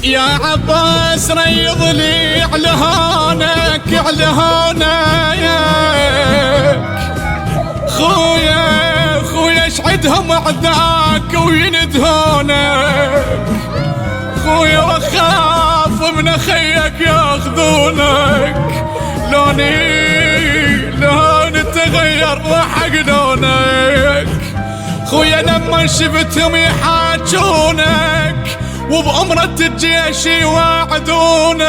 يا عباس ريض لي على هونك على هونك خويا خويا اشعدهم عداك ويندهونك خويا واخاف من اخيك ياخذونك لون تغير وحق لونك خويا لما شفتهم يحاجونك وبأمرة الجيش يوعدونك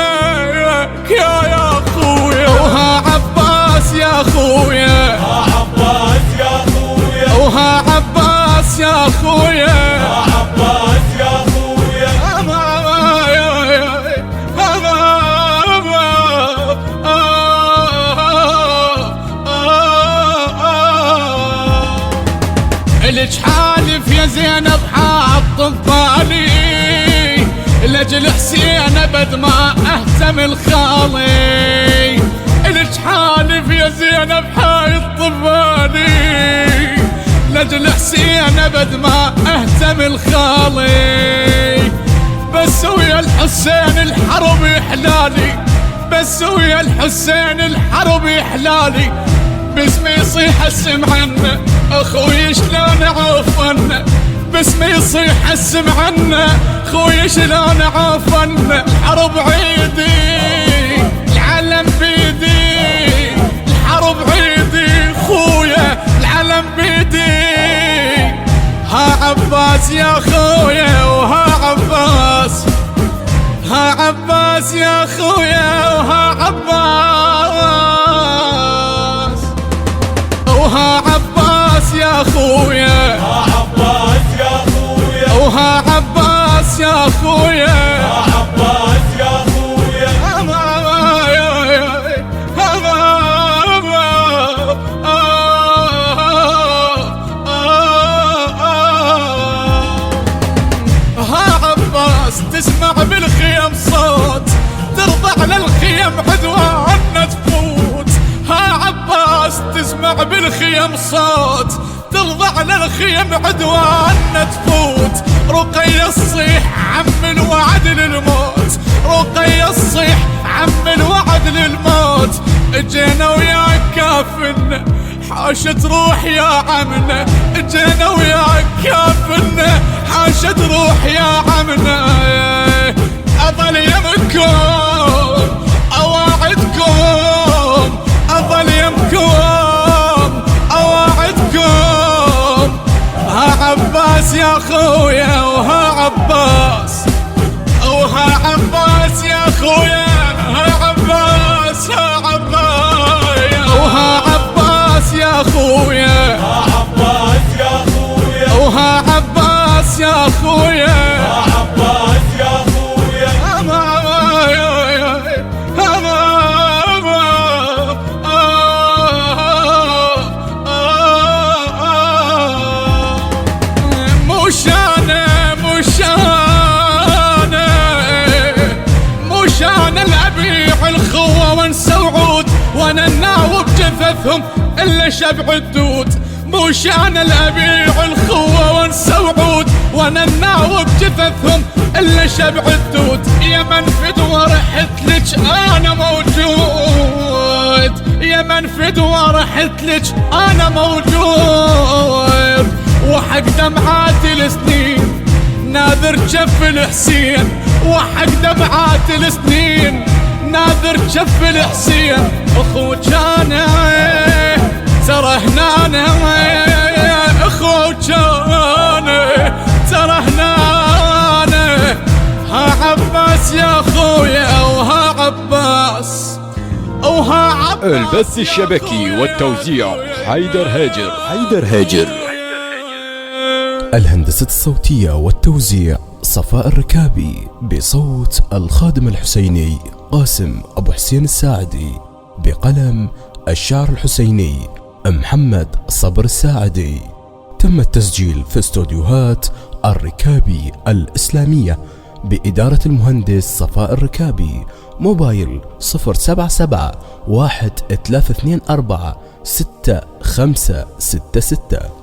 يا خويا وها عباس يا خويا عباس يا خويا وها عباس يا خويا عباس يا خويا لك حالف يا زينب حاط ببالي لاجل حسين ابد ما اهتم الخالي لك حالف يا زينب حاط ببالي لاجل حسين ابد ما اهتم الخالي بس ويا الحسين الحرب يحلالي بس ويا الحسين الحرب يحلالي باسمي يصيح السم عنه اخوي شلون عوفن باسمي يصيح السم عنه خوي شلون عوفن الحرب عيدي العلم بيدي الحرب عيدي خويا العلم بيدي ها عباس يا خويا وها عباس ها عباس يا خويا وها عباس وها عباس يا خويا عباس يا خويا وها عباس يا خويا عباس يا خويا تسمع بالخيم صوت ترضى على الخيم عدواننا تفوت ها عباس تسمع بالخيم صوت ترضى على الخيم عدواننا تفوت رقية الصيح عم الوعد للموت رقية الصيح عم الوعد للموت اجينا وياك كافنا حاشت روح يا عمنا اجينا وياك كافنا حاشت روح يا عمنا اظل يمكم اواعدكم اظل يمكم اواعدكم ها عباس يا خويا وها عباس وها عباس يا خويا ها عباس ها عباس وها عباس يا خويا عباس يا خويا وها عباس يا خويا عباس يا خويا مشان الابيع الخوة وانسى وعود وانا الناوب جثثهم الا شبع الدود مشان الابيع الخوة وانسى وعود وانا الناوب جثثهم الا شبع الدود يا منفد ورحت لك انا موجود يا منفد ورحت لك انا موجود وحق دمعات السنين ناذر جف الحسين وحق دمعات السنين ناذر جف الحسين اخوك انا ترى هنا انا اخوك انا ترى هنا انا ها عباس يا خويا وها عباس وها عباس البث الشبكي والتوزيع حيدر هاجر الهندسة الصوتية والتوزيع صفاء الركابي بصوت الخادم الحسيني قاسم أبو حسين الساعدي بقلم الشاعر الحسيني محمد صبر الساعدي تم التسجيل في استوديوهات الركابي الإسلامية بإدارة المهندس صفاء الركابي موبايل 077 1324 6566